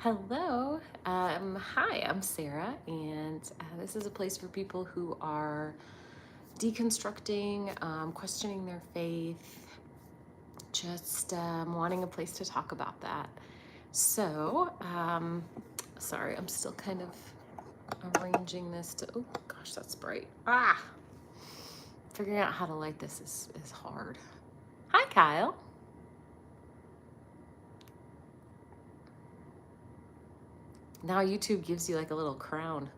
Hello. Hi, I'm Sarah, and this is a place for people who are deconstructing, questioning their faith, just wanting a place to talk about that. So, sorry, I'm still kind of arranging this to, oh gosh, that's bright. Figuring out how to light this is hard. Hi, Kyle. Now YouTube gives you like a little crown.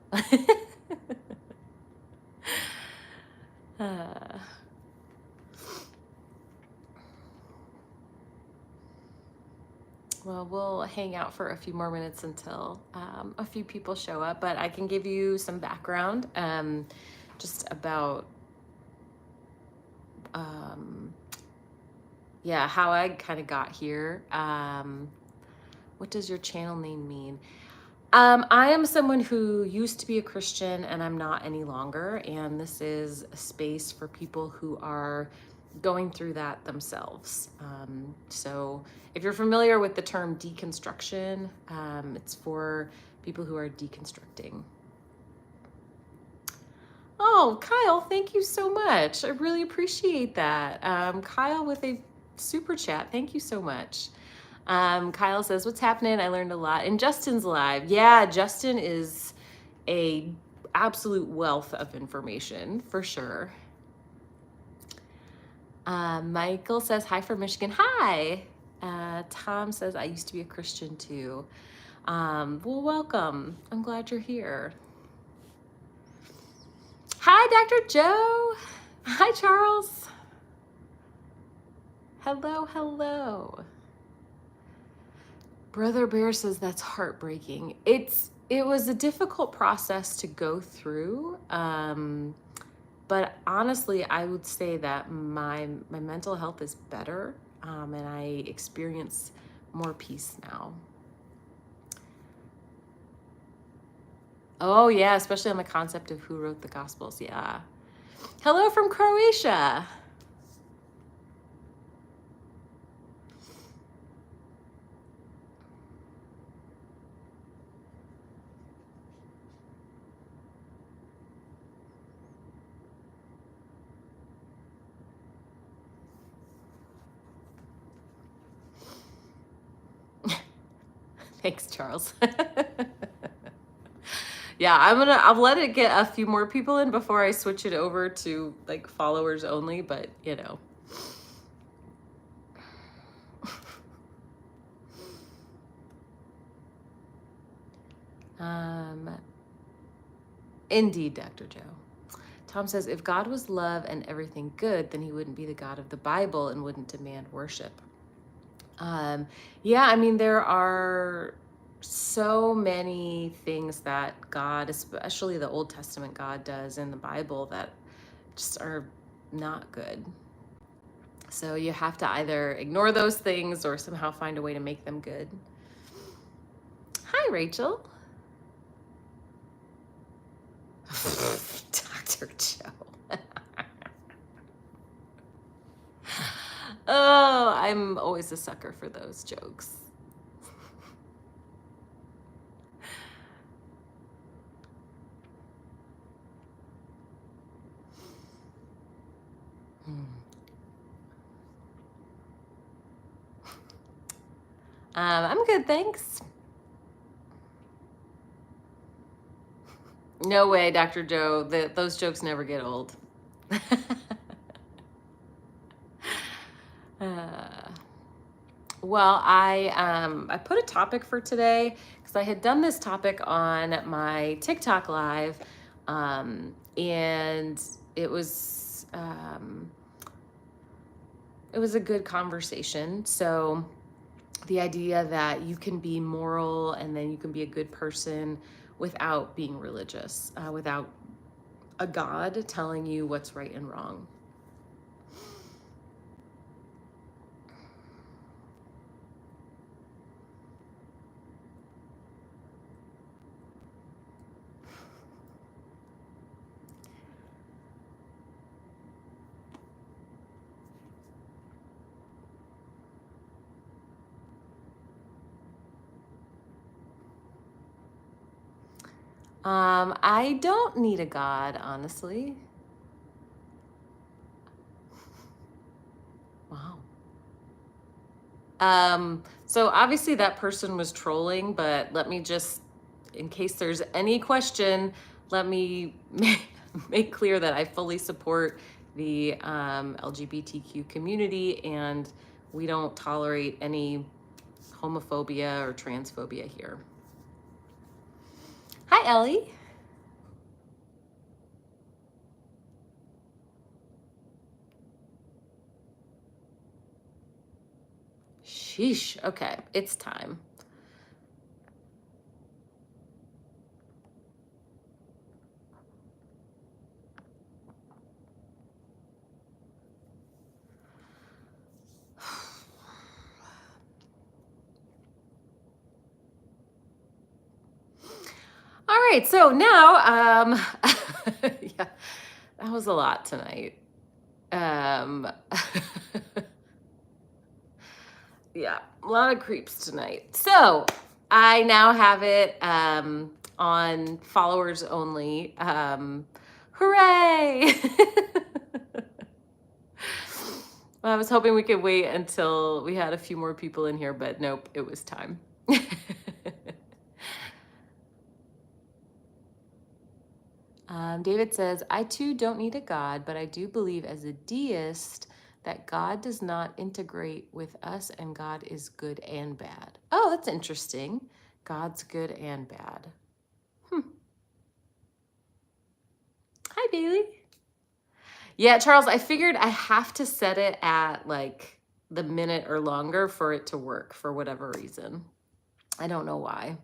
Uh, well, we'll hang out for a few more minutes until a few people show up, but I can give you some background just about, yeah, how I kind of got here. What does your channel name mean? I am someone who used to be a Christian and I'm not any longer. And this is a space for people who are going through that themselves. So if you're familiar with the term deconstruction, it's for people who are deconstructing. Oh, Kyle, thank you so much. I really appreciate that. Kyle with a super chat. Thank you so much. Kyle says, what's happening? I learned a lot. And Justin's live. Yeah, Justin is a absolute wealth of information for sure. Michael says, hi from Michigan. Hi. Tom says, I used to be a Christian too. Well, welcome. I'm glad you're here. Hi, Dr. Joe. Hi, Charles. Hello, hello. Brother Bear says that's heartbreaking. It was a difficult process to go through. But honestly, I would say that my mental health is better, and I experience more peace now. Oh yeah, especially on the concept of who wrote the Gospels. Yeah. Hello from Croatia. Thanks, Charles. Yeah, I'll let it get a few more people in before I switch it over to like followers only, but you know. Indeed, Dr. Joe. Tom says, if God was love and everything good, then he wouldn't be the God of the Bible and wouldn't demand worship. Yeah, I mean, there are so many things that God, especially the Old Testament God, does in the Bible that just are not good. So you have to either ignore those things or somehow find a way to make them good. Hi, Rachel. Dr. Joe. Oh, I'm always a sucker for those jokes. I'm good, thanks. No way, Dr. Joe. Those jokes never get old. Well, I put a topic for today because I had done this topic on my TikTok live, and it was a good conversation. So the idea that you can be moral and then you can be a good person without being religious, without a God telling you what's right and wrong. I don't need a God, honestly. Wow. So obviously that person was trolling, but let me just, in case there's any question, let me make clear that I fully support the LGBTQ community, and we don't tolerate any homophobia or transphobia here. Hi, Ellie. Sheesh. Okay, it's time. All right, so now, yeah, that was a lot tonight. Yeah, a lot of creeps tonight. So I now have it on followers only. Hooray! Well, I was hoping we could wait until we had a few more people in here, but nope, it was time. David says, I too don't need a God, but I do believe as a deist that God does not integrate with us and God is good and bad. Oh, that's interesting. God's good and bad. Hi, Bailey. Yeah, Charles, I figured I have to set it at like the minute or longer for it to work for whatever reason. I don't know why.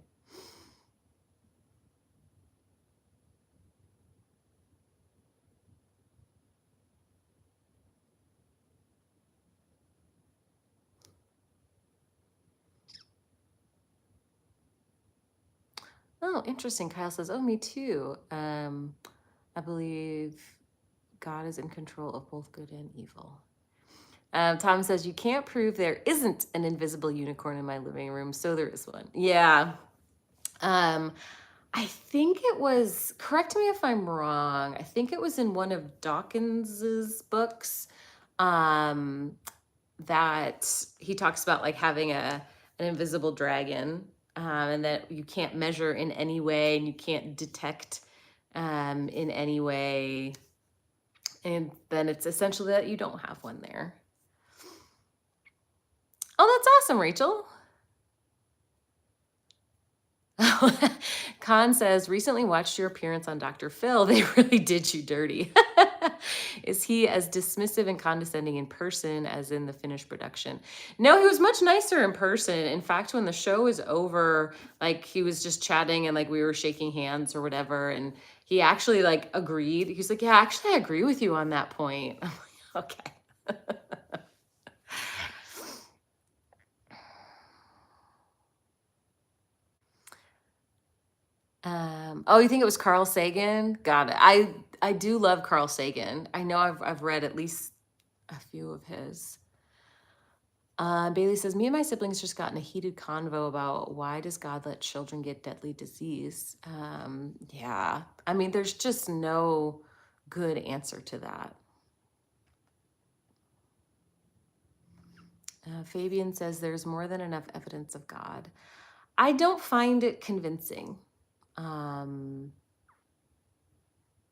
Oh, interesting. Kyle says, oh, me too. I believe God is in control of both good and evil. Tom says, you can't prove there isn't an invisible unicorn in my living room, so there is one. Yeah. I think it was, correct me if I'm wrong, I think it was in one of Dawkins's books that he talks about like having an invisible dragon, and that you can't measure in any way and you can't detect in any way. And then it's essentially that you don't have one there. Oh, that's awesome, Rachel. Khan says, recently watched your appearance on Dr. Phil. They really did you dirty. Is he as dismissive and condescending in person as in the finished production? No, he was much nicer in person. In fact, when the show was over, like he was just chatting and like we were shaking hands or whatever. And he actually like agreed. He's like, yeah, actually I agree with you on that point. I'm like, okay. Oh, you think it was Carl Sagan? Got it. I do love Carl Sagan. I know I've read at least a few of his. Bailey says, me and my siblings just got in a heated convo about why does God let children get deadly disease? Yeah, I mean, there's just no good answer to that. Fabian says there's more than enough evidence of God. I don't find it convincing.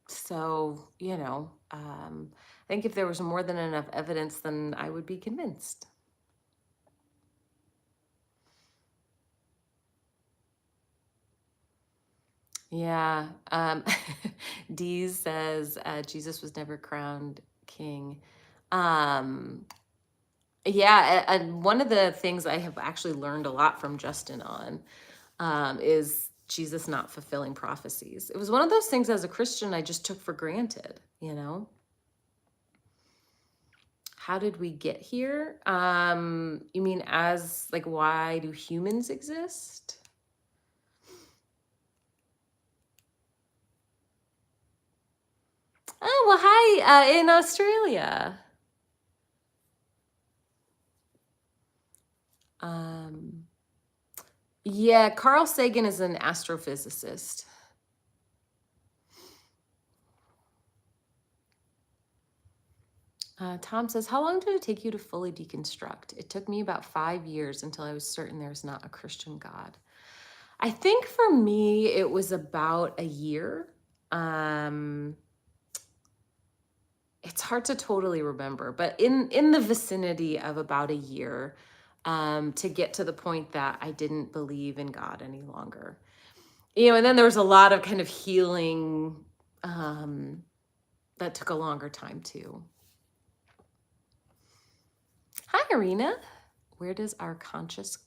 So, I think if there was more than enough evidence, then I would be convinced. Yeah. Dees says Jesus was never crowned king. Yeah, and one of the things I have actually learned a lot from Justin on is Jesus not fulfilling prophecies. It was one of those things as a Christian I just took for granted, How did we get here? You mean as like why do humans exist? Oh, well, hi, in Australia. Yeah, Carl Sagan is an astrophysicist. Tom says, how long did it take you to fully deconstruct? It took me about 5 years until I was certain there's not a Christian God. I think for me, it was about a year. It's hard to totally remember, but in the vicinity of about a year, to get to the point that I didn't believe in God any longer. And then there was a lot of kind of healing that took a longer time too. Hi, Arena. Where does our conscious...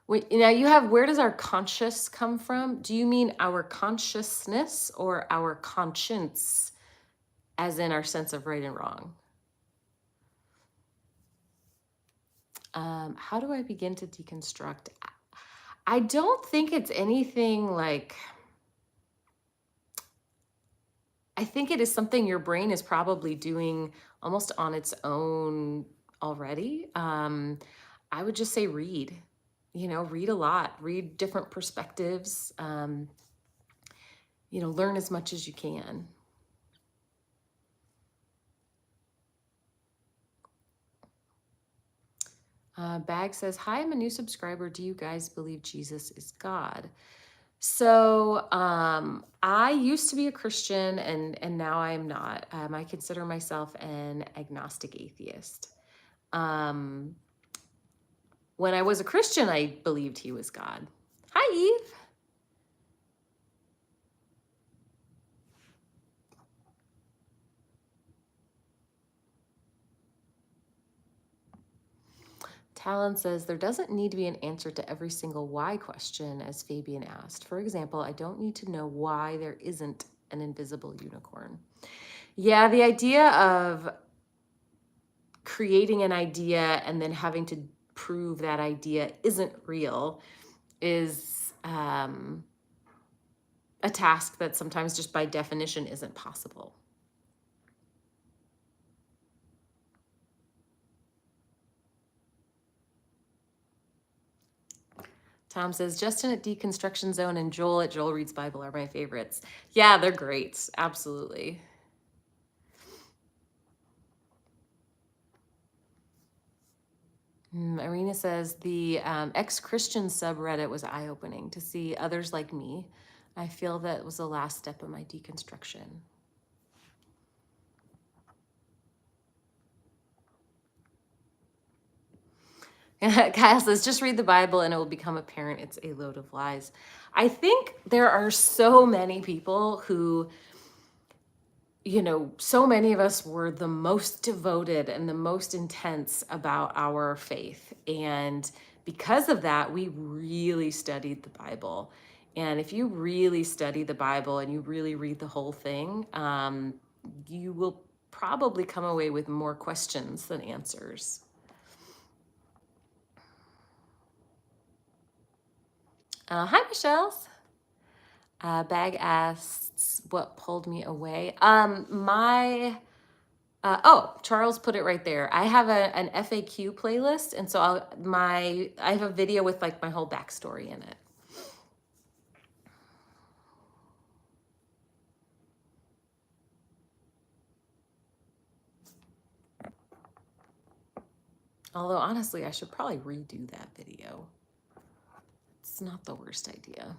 Wait, now you have, where does our conscious come from? Do you mean our consciousness or our conscience, as in our sense of right and wrong? How do I begin to deconstruct? I don't think it's anything like... I think it is something your brain is probably doing almost on its own already. I would just say read. Read a lot, read different perspectives, learn as much as you can. Bag says, hi, I'm a new subscriber. Do you guys believe Jesus is God? So I used to be a Christian and now I am not. I consider myself an agnostic atheist. When I was a Christian, I believed he was God. Hi, Eve. Talon says, there doesn't need to be an answer to every single why question, as Fabian asked. For example, I don't need to know why there isn't an invisible unicorn. Yeah, the idea of creating an idea and then having to prove that idea isn't real is a task that sometimes just by definition isn't possible. Tom says, Justin at Deconstruction Zone and Joel at Joel Reads Bible are my favorites. Yeah, they're great. Absolutely. Irina says, the Exchristian subreddit was eye-opening to see others like me. I feel that was the last step of my deconstruction. Kyle says, just read the Bible and it will become apparent it's a load of lies. I think there are so many people who, so many of us were the most devoted and the most intense about our faith. And because of that, we really studied the Bible. And if you really study the Bible and you really read the whole thing, you will probably come away with more questions than answers. Hi, Michelle. Bag asks, what pulled me away? Charles put it right there. I have an FAQ playlist, and so I have a video with like my whole backstory in it. Although honestly, I should probably redo that video. It's not the worst idea.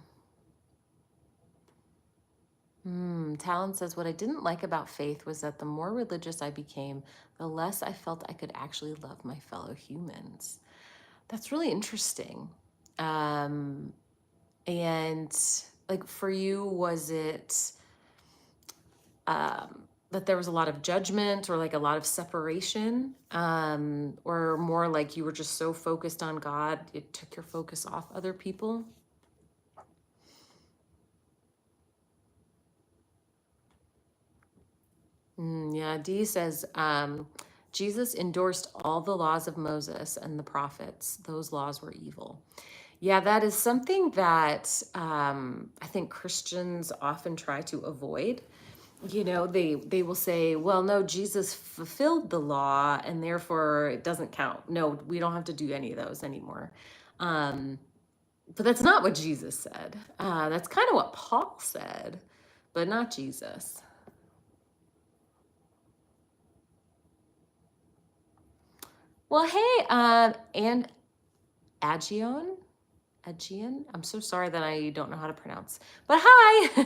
Talon says, what I didn't like about faith was that the more religious I became, the less I felt I could actually love my fellow humans. That's really interesting. And like for you, was it that there was a lot of judgment or like a lot of separation, or more like you were just so focused on God, it took your focus off other people? Yeah, Dee says, Jesus endorsed all the laws of Moses and the prophets. Those laws were evil. Yeah, that is something that I think Christians often try to avoid. They will say, well, no, Jesus fulfilled the law and therefore it doesn't count. No, we don't have to do any of those anymore. But that's not what Jesus said. That's kind of what Paul said, but not Jesus. Well, hey, and Agion, I'm so sorry that I don't know how to pronounce, but hi.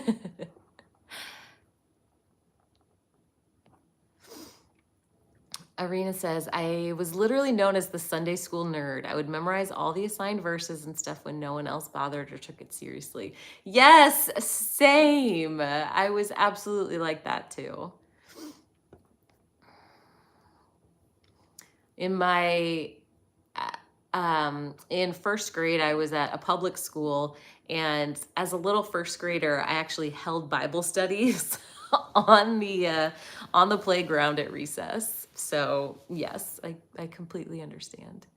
Arena says, I was literally known as the Sunday school nerd. I would memorize all the assigned verses and stuff when no one else bothered or took it seriously. Yes, same. I was absolutely like that too. In my in first grade, I was at a public school, and as a little first grader, I actually held Bible studies on the playground at recess. So yes, I completely understand.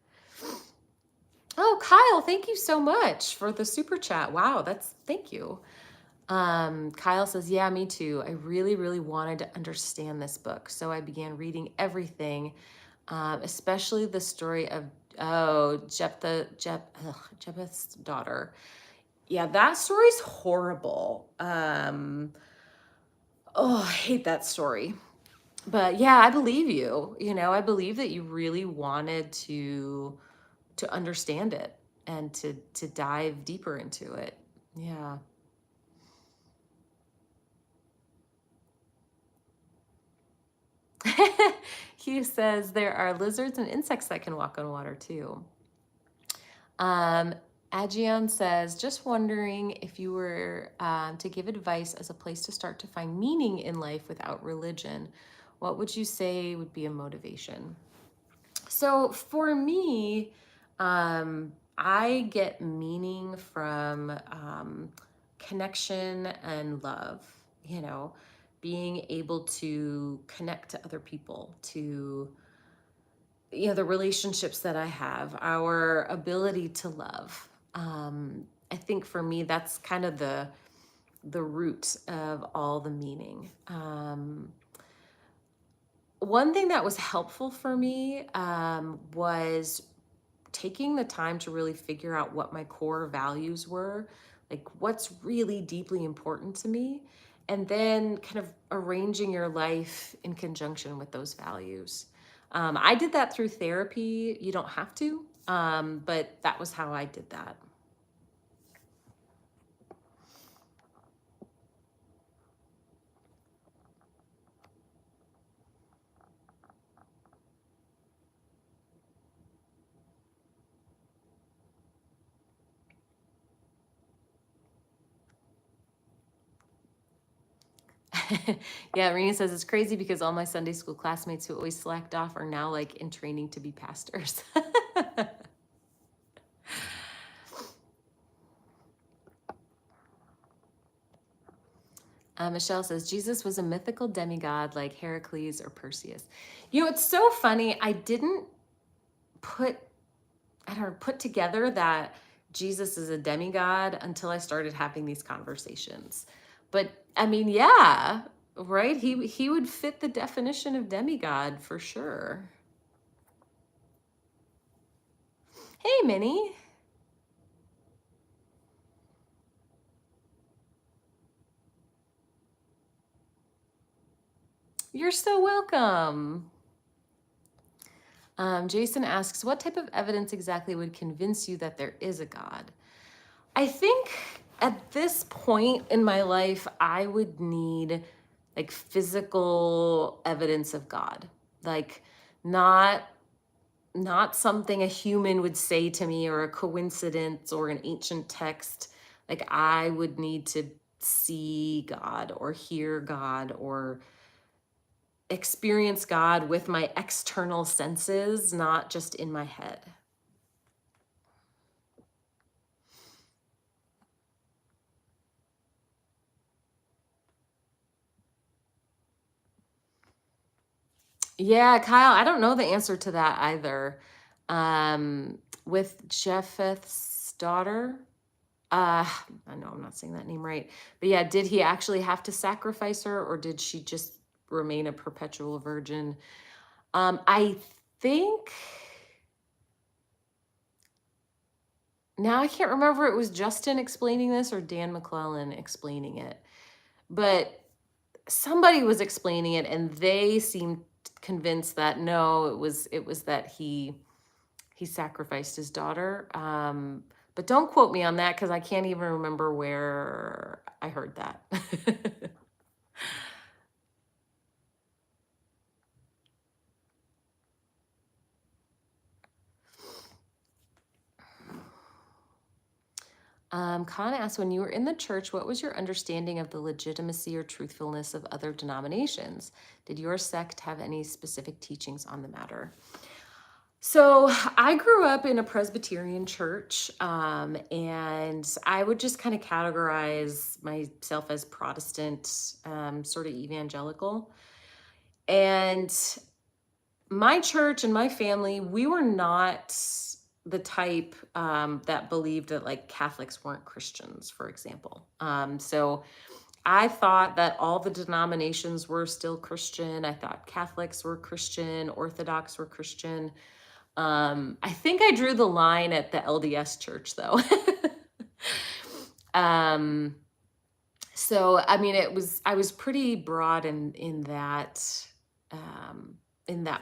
Oh, Kyle, thank you so much for the super chat. Wow, thank you. Kyle says, yeah, me too. I really, really wanted to understand this book. So I began reading everything, especially the story of, Jephthah's daughter. Yeah, that story's horrible. Oh, I hate that story. But yeah, I believe you. I believe that you really wanted to understand it and to dive deeper into it. Yeah. Hugh says there are lizards and insects that can walk on water too. Agion says, just wondering if you were to give advice as a place to start to find meaning in life without religion, what would you say would be a motivation? So for me, I get meaning from connection and love, being able to connect to other people, to the relationships that I have, our ability to love. I think for me, that's kind of the root of all the meaning. One thing that was helpful for me was taking the time to really figure out what my core values were, like what's really deeply important to me, and then kind of arranging your life in conjunction with those values. I did that through therapy. You don't have to, but that was how I did that. Yeah, Rena says it's crazy because all my Sunday school classmates who always slacked off are now like in training to be pastors. Michelle says Jesus was a mythical demigod like Heracles or Perseus. It's so funny. I didn't put together that Jesus is a demigod until I started having these conversations. But I mean, yeah, right? He would fit the definition of demigod for sure. Hey, Minnie. You're so welcome. Jason asks, what type of evidence exactly would convince you that there is a God? I think at this point in my life, I would need like physical evidence of God, like not something a human would say to me or a coincidence or an ancient text. Like I would need to see God or hear God or experience God with my external senses, not just in my head. Yeah, Kyle, I don't know the answer to that either. With Jephthah's daughter, I know I'm not saying that name right, but yeah, did he actually have to sacrifice her or did she just remain a perpetual virgin? I think now I can't remember if it was Justin explaining this or Dan McClellan explaining it, but somebody was explaining it and they seemed convinced that no, it was that he sacrificed his daughter. But don't quote me on that because I can't even remember where I heard that. Khan asks, when you were in the church, what was your understanding of the legitimacy or truthfulness of other denominations? Did your sect have any specific teachings on the matter? So I grew up in a Presbyterian church, and I would just kind of categorize myself as Protestant, sort of evangelical. And my church and my family, we were not the type that believed that like Catholics weren't Christians, for example. So I thought that all the denominations were still Christian. I thought Catholics were Christian, Orthodox were Christian. I think I drew the line at the LDS church though. um, so I mean, I was pretty broad in that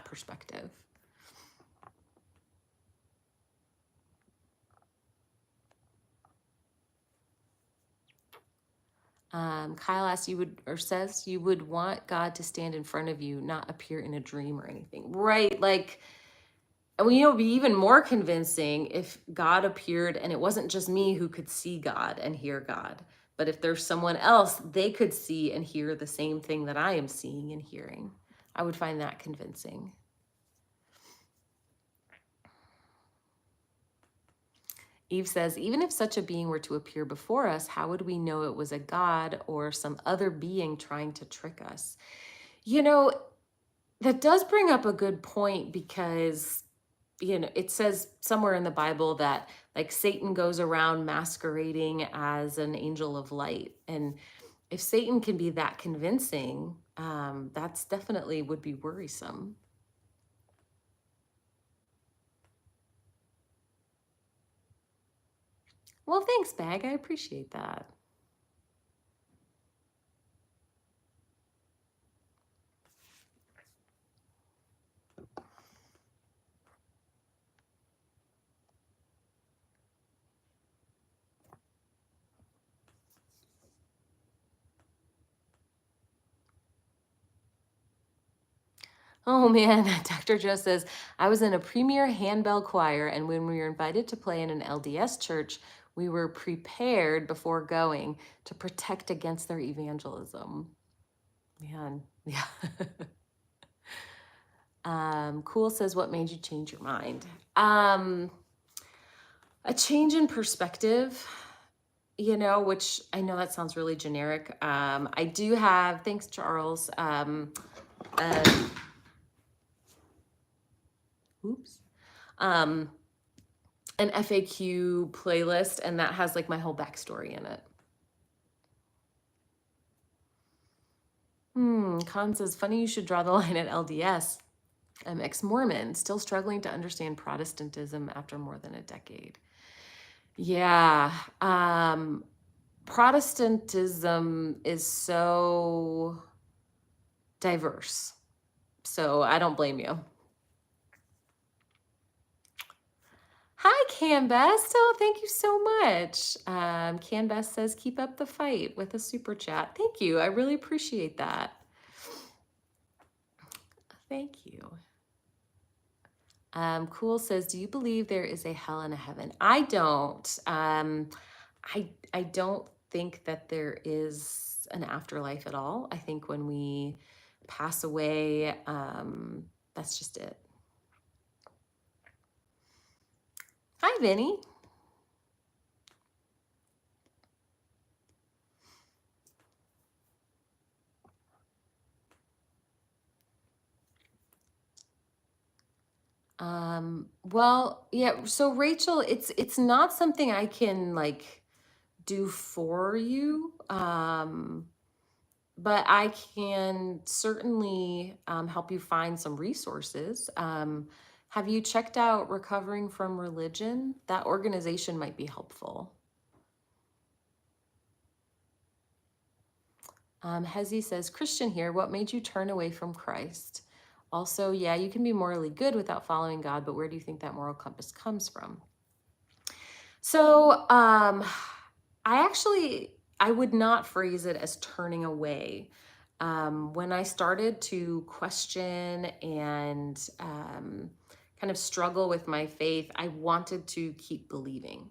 perspective. Kyle asks, says you would want God to stand in front of you, not appear in a dream or anything. Right. Like, and it would be even more convincing if God appeared and it wasn't just me who could see God and hear God, but if there's someone else, they could see and hear the same thing that I am seeing and hearing. I would find that convincing. Eve says, even if such a being were to appear before us, how would we know it was a god or some other being trying to trick us? You know, that does bring up a good point because, it says somewhere in the Bible that like Satan goes around masquerading as an angel of light. And if Satan can be that convincing, that's definitely would be worrisome. Well, thanks, Bag. I appreciate that. Oh man, Dr. Joe says, I was in a premier handbell choir, and when we were invited to play in an LDS church, we were prepared before going to protect against their evangelism. Man, yeah. Cool says, what made you change your mind? A change in perspective, which I know that sounds really generic. I do have, thanks, Charles, oops, an FAQ playlist, and that has like my whole backstory in it. Khan says, funny you should draw the line at LDS. I'm ex-Mormon, still struggling to understand Protestantism after more than a decade. Yeah. Protestantism is so diverse. So I don't blame you. Hi, Canbest. Oh, thank you so much. Canbest says, keep up the fight with a super chat. Thank you. I really appreciate that. Thank you. Cool says, do you believe there is a hell and a heaven? I don't. I don't think that there is an afterlife at all. I think when we pass away, that's just it. Hi, Vinny. Well, yeah, so Rachel, it's not something I can like do for you. But I can certainly help you find some resources. Have you checked out Recovering from Religion? That organization might be helpful. Hezi says, Christian here, what made you turn away from Christ? Also, yeah, you can be morally good without following God, but where do you think that moral compass comes from? So, I would not phrase it as turning away. When I started to question and kind of struggle with my faith, I wanted to keep believing.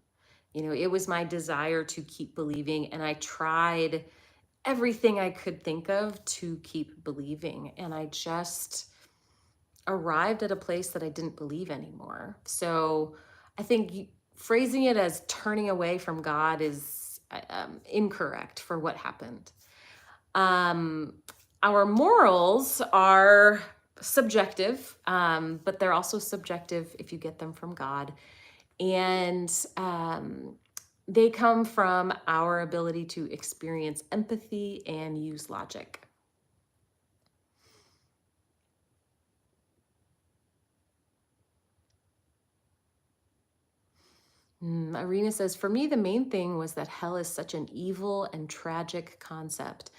It was my desire to keep believing, and I tried everything I could think of to keep believing. And I just arrived at a place that I didn't believe anymore. So I think phrasing it as turning away from God is incorrect for what happened. Um, our morals are subjective, but they're also subjective if you get them from God. And they come from our ability to experience empathy and use logic. Irina says, for me, the main thing was that hell is such an evil and tragic concept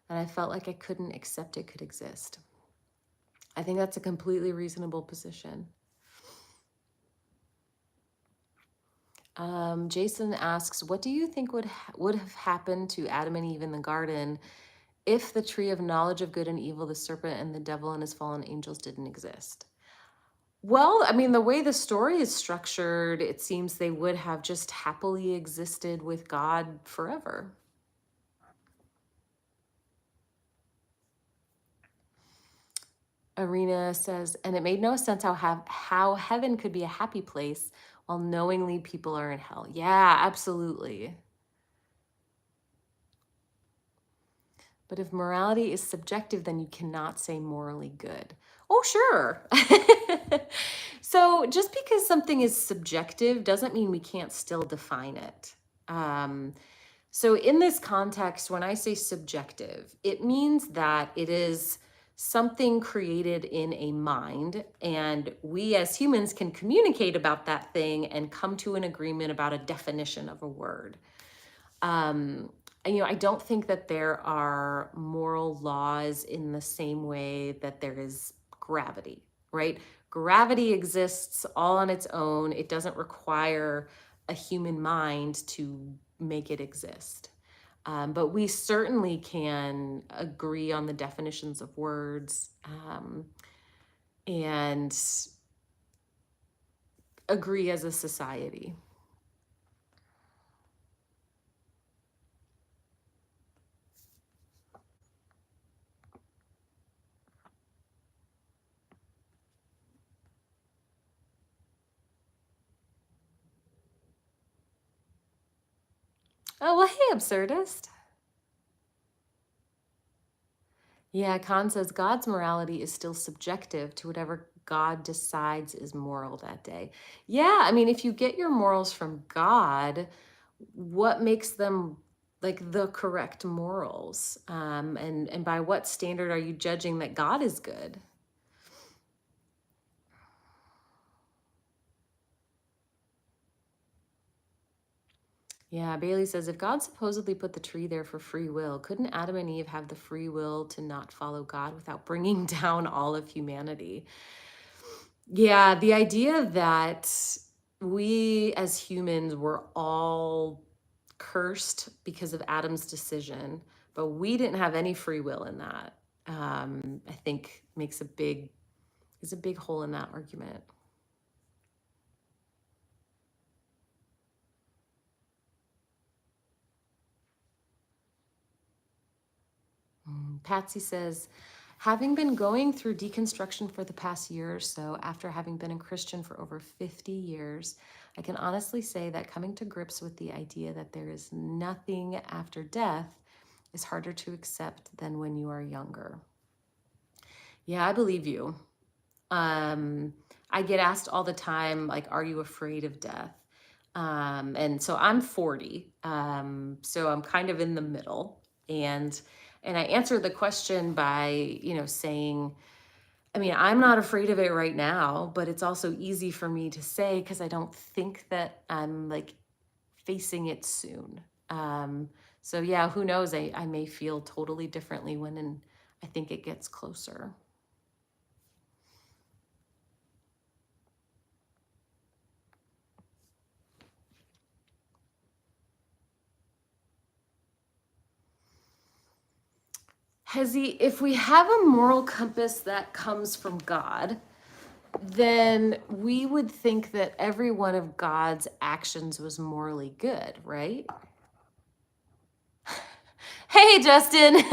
that I felt like I couldn't accept it could exist. I think that's a completely reasonable position. Jason asks, what do you think would have happened to Adam and Eve in the garden if the tree of knowledge of good and evil, the serpent and the devil and his fallen angels didn't exist? Well, I mean, the way the story is structured, it seems they would have just happily existed with God forever. Arena says, and it made no sense how heaven could be a happy place while knowingly people are in hell. Yeah, absolutely. But if morality is subjective, then you cannot say morally good. Oh, sure. So just because something is subjective doesn't mean we can't still define it. So in this context, when I say subjective, it means that it is something created in a mind, and we as humans can communicate about that thing and come to an agreement about a definition of a word. I don't think that there are moral laws in the same way that there is gravity, right? Gravity exists all on its own. It doesn't require a human mind to make it exist. But we certainly can agree on the definitions of words, and agree as a society. Oh, well, hey, absurdist. Yeah, Khan says God's morality is still subjective to whatever God decides is moral that day. Yeah, I mean, if you get your morals from God, what makes them like the correct morals? And by what standard are you judging that God is good? Yeah, Bailey says if God supposedly put the tree there for free will, couldn't Adam and Eve have the free will to not follow God without bringing down all of humanity? Yeah, the idea that we as humans were all cursed because of Adam's decision, but we didn't have any free will in that, I think makes is a big hole in that argument. Patsy says, having been going through deconstruction for the past year or so, after having been a Christian for over 50 years, I can honestly say that coming to grips with the idea that there is nothing after death is harder to accept than when you are younger. Yeah, I believe you. I get asked all the time, like, are you afraid of death? And so I'm 40, so I'm kind of in the middle. And I answer the question by, saying, I mean, I'm not afraid of it right now, but it's also easy for me to say because I don't think that I'm like facing it soon. So yeah, who knows? I may feel totally differently when I think it gets closer. Hezi, if we have a moral compass that comes from God, then we would think that every one of God's actions was morally good, right? Hey, Justin.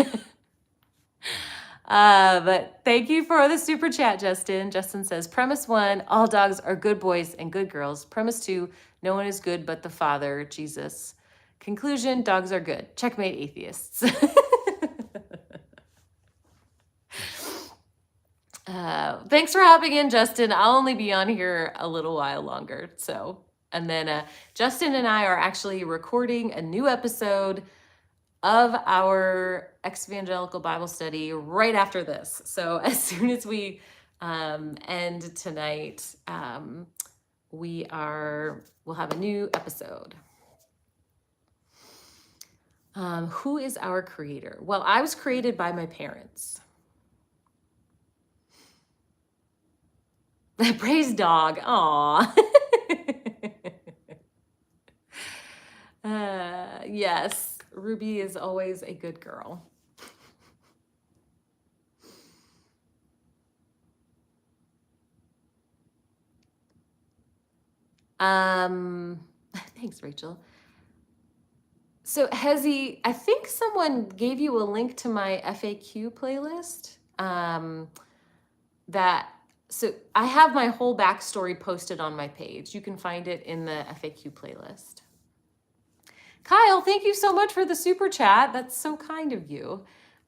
But thank you for the super chat, Justin. Justin says, premise 1, all dogs are good boys and good girls. Premise 2, no one is good but the Father, Jesus. Conclusion, dogs are good. Checkmate, atheists. Thanks for hopping in, Justin. I'll only be on here a little while longer. And then Justin and I are actually recording a new episode of our Evangelical Bible study right after this. So as soon as we end tonight, we'll have a new episode. Who is our creator? Well, I was created by my parents. Praise dog. Aw. Yes, Ruby is always a good girl. Thanks, Rachel. So Hezi, I think someone gave you a link to my FAQ playlist. So I have my whole backstory posted on my page. You can find it in the FAQ playlist. Kyle, thank you so much for the super chat. That's so kind of you.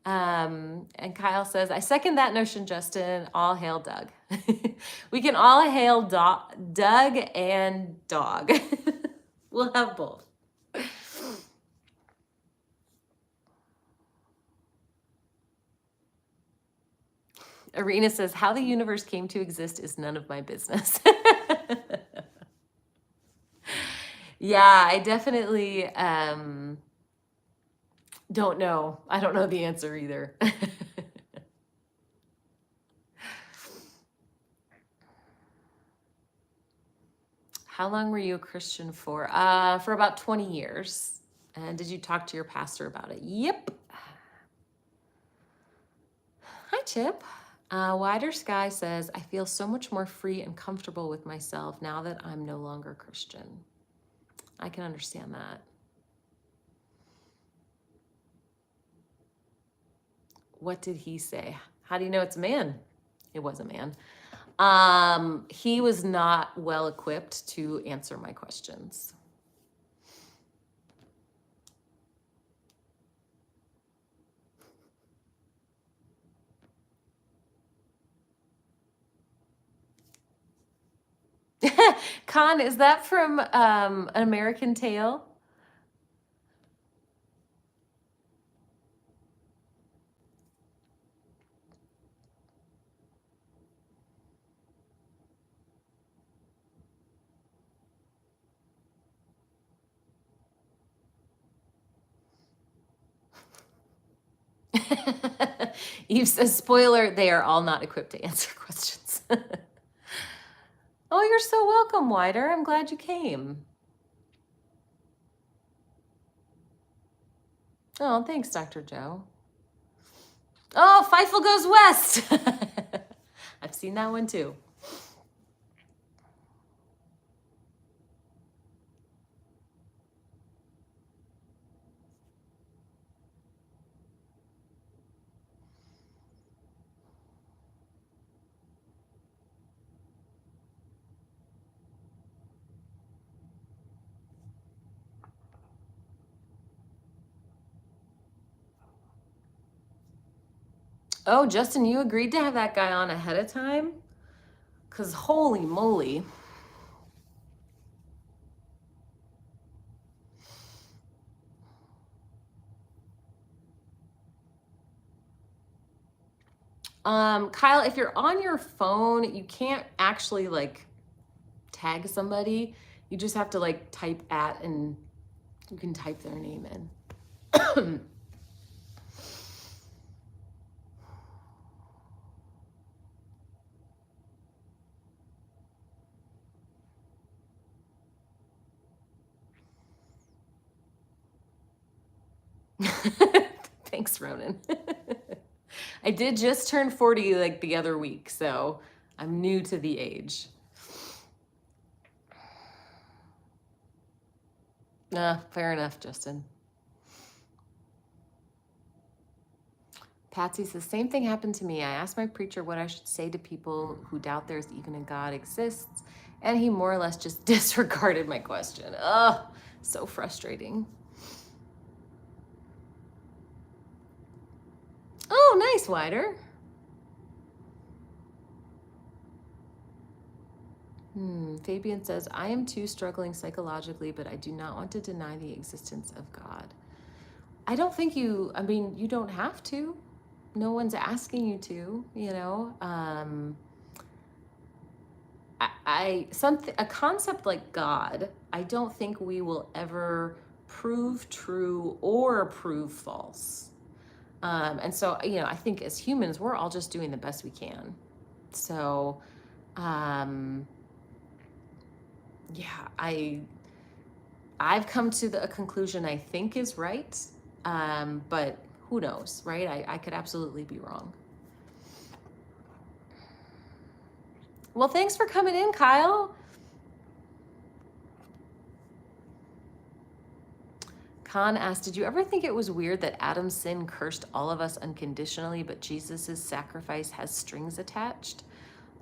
And Kyle says, I second that notion, Justin. All hail Doug. We can all hail Doug and dog. We'll have both. Arena says, how the universe came to exist is none of my business. Yeah, I definitely don't know. I don't know the answer either. How long were you a Christian for? For about 20 years. And did you talk to your pastor about it? Yep. Hi, Chip. Wider Sky says, I feel so much more free and comfortable with myself now that I'm no longer Christian. I can understand that. What did he say? How do you know it's a man? It was a man. He was not well equipped to answer my questions. Khan, is that from An American Tale? Eve says, spoiler, they are all not equipped to answer questions. Oh, you're so welcome, Wider. I'm glad you came. Oh, thanks, Dr. Joe. Oh, Feifel Goes West. I've seen that one too. Oh, Justin, you agreed to have that guy on ahead of time? Because holy moly. Kyle, if you're on your phone, you can't actually like tag somebody. You just have to like type at and you can type their name in. Thanks, Ronan. I did just turn 40 like the other week, so I'm new to the age. Fair enough, Justin. Patsy says, same thing happened to me. I asked my preacher what I should say to people who doubt there's even a God exists, and he more or less just disregarded my question. Ugh, so frustrating. Oh, nice, Wider. Fabian says, I am too struggling psychologically, but I do not want to deny the existence of God. I don't think you don't have to. No one's asking you to, you know. A concept like God, I don't think we will ever prove true or prove false. And so, you know, I think as humans, we're all just doing the best we can. So, yeah, I've come to a conclusion I think is right, but who knows, right? I could absolutely be wrong. Well, thanks for coming in, Kyle. Khan asked, did you ever think it was weird that Adam's sin cursed all of us unconditionally, but Jesus's sacrifice has strings attached?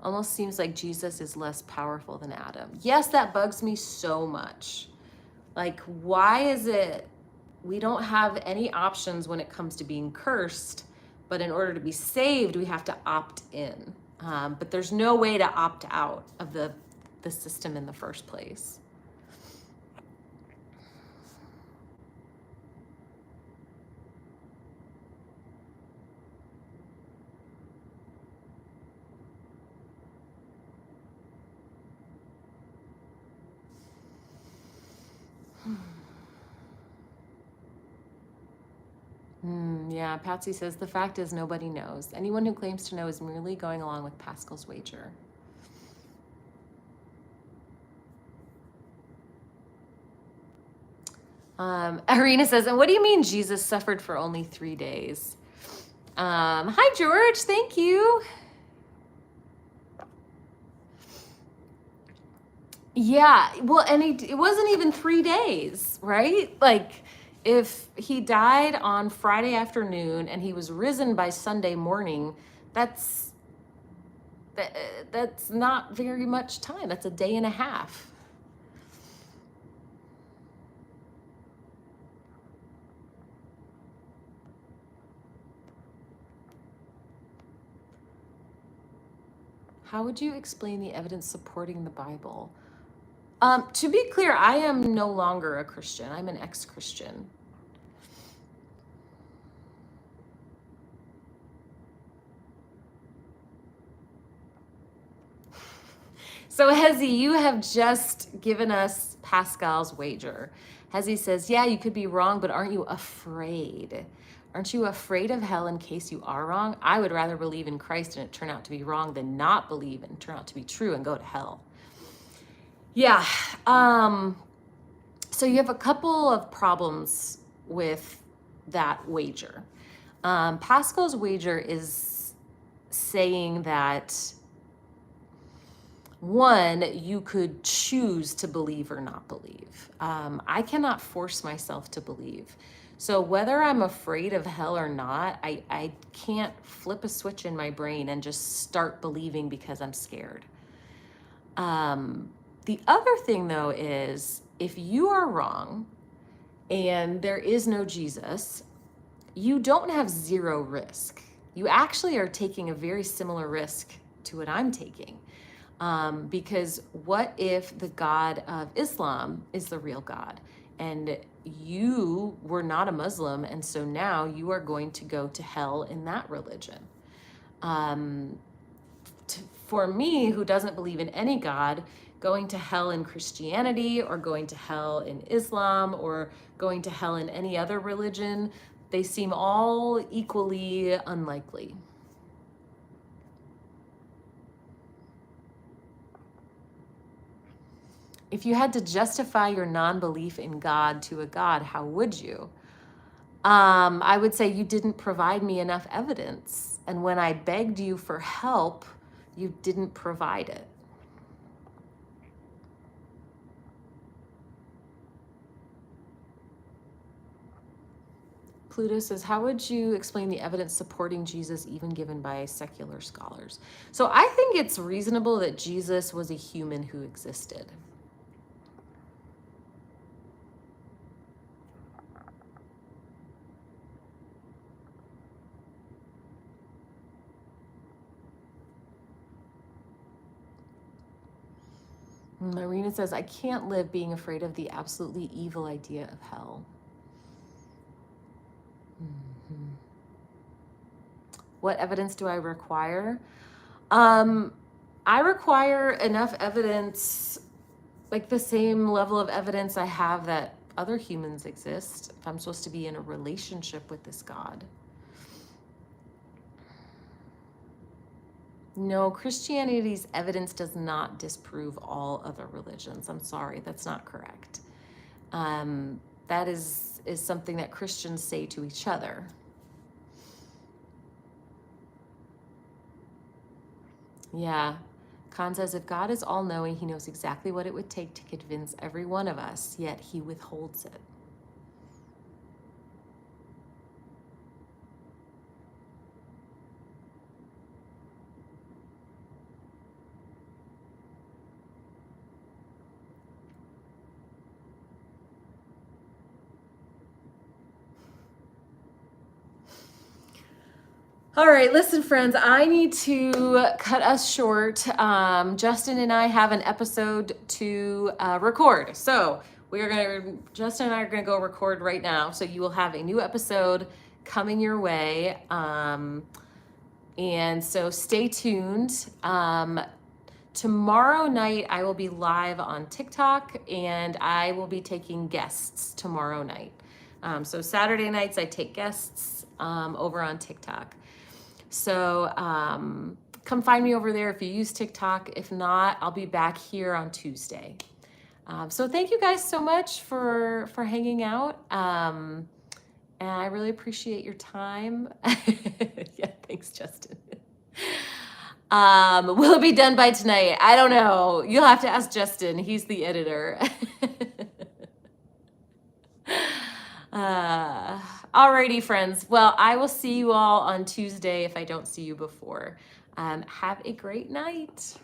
Almost seems like Jesus is less powerful than Adam. Yes, that bugs me so much. Like, why is it we don't have any options when it comes to being cursed, but in order to be saved, we have to opt in. But there's no way to opt out of the system in the first place. Yeah, Patsy says, the fact is nobody knows. Anyone who claims to know is merely going along with Pascal's wager. Irina says, and what do you mean Jesus suffered for only 3 days? Hi, George. Thank you. Yeah, well, and it wasn't even 3 days, right? Like, if he died on Friday afternoon and he was risen by Sunday morning, that's not very much time. That's a day and a half. How would you explain the evidence supporting the Bible? To be clear, I am no longer a Christian. I'm an ex-Christian. So Hezi, you have just given us Pascal's wager. Hezi says, yeah, you could be wrong, but aren't you afraid? Aren't you afraid of hell in case you are wrong? I would rather believe in Christ and it turn out to be wrong than not believe and turn out to be true and go to hell. Yeah. So you have a couple of problems with that wager. Pascal's wager is saying that, one, you could choose to believe or not believe. I cannot force myself to believe. So whether I'm afraid of hell or not, I can't flip a switch in my brain and just start believing because I'm scared. The other thing, though, is if you are wrong and there is no Jesus, you don't have zero risk. You actually are taking a very similar risk to what I'm taking. Because what if the God of Islam is the real God and you were not a Muslim, and so now you are going to go to hell in that religion? For me, who doesn't believe in any God, going to hell in Christianity or going to hell in Islam or going to hell in any other religion, they seem all equally unlikely. If you had to justify your non-belief in God to a God, how would you? I would say you didn't provide me enough evidence. And when I begged you for help, you didn't provide it. Pluto says, how would you explain the evidence supporting Jesus even given by secular scholars? So I think it's reasonable that Jesus was a human who existed. Marina says, I can't live being afraid of the absolutely evil idea of hell. Mm-hmm. What evidence do I require? I require enough evidence, like the same level of evidence I have that other humans exist, if I'm supposed to be in a relationship with this God. No, Christianity's evidence does not disprove all other religions. I'm sorry, that's not correct. That is something that Christians say to each other. Yeah. Khan says, if God is all-knowing, he knows exactly what it would take to convince every one of us, yet he withholds it. All right, listen, friends, I need to cut us short. Justin and I have an episode to record. So Justin and I are gonna go record right now. So you will have a new episode coming your way. And so stay tuned. Tomorrow night, I will be live on TikTok and I will be taking guests tomorrow night. So Saturday nights, I take guests over on TikTok. So come find me over there if you use TikTok. If not, I'll be back here on Tuesday. So thank you guys so much for hanging out. And I really appreciate your time. Yeah, thanks, Justin. Will it be done by tonight? I don't know. You'll have to ask Justin. He's the editor. Alrighty, friends. Well, I will see you all on Tuesday if I don't see you before. Have a great night.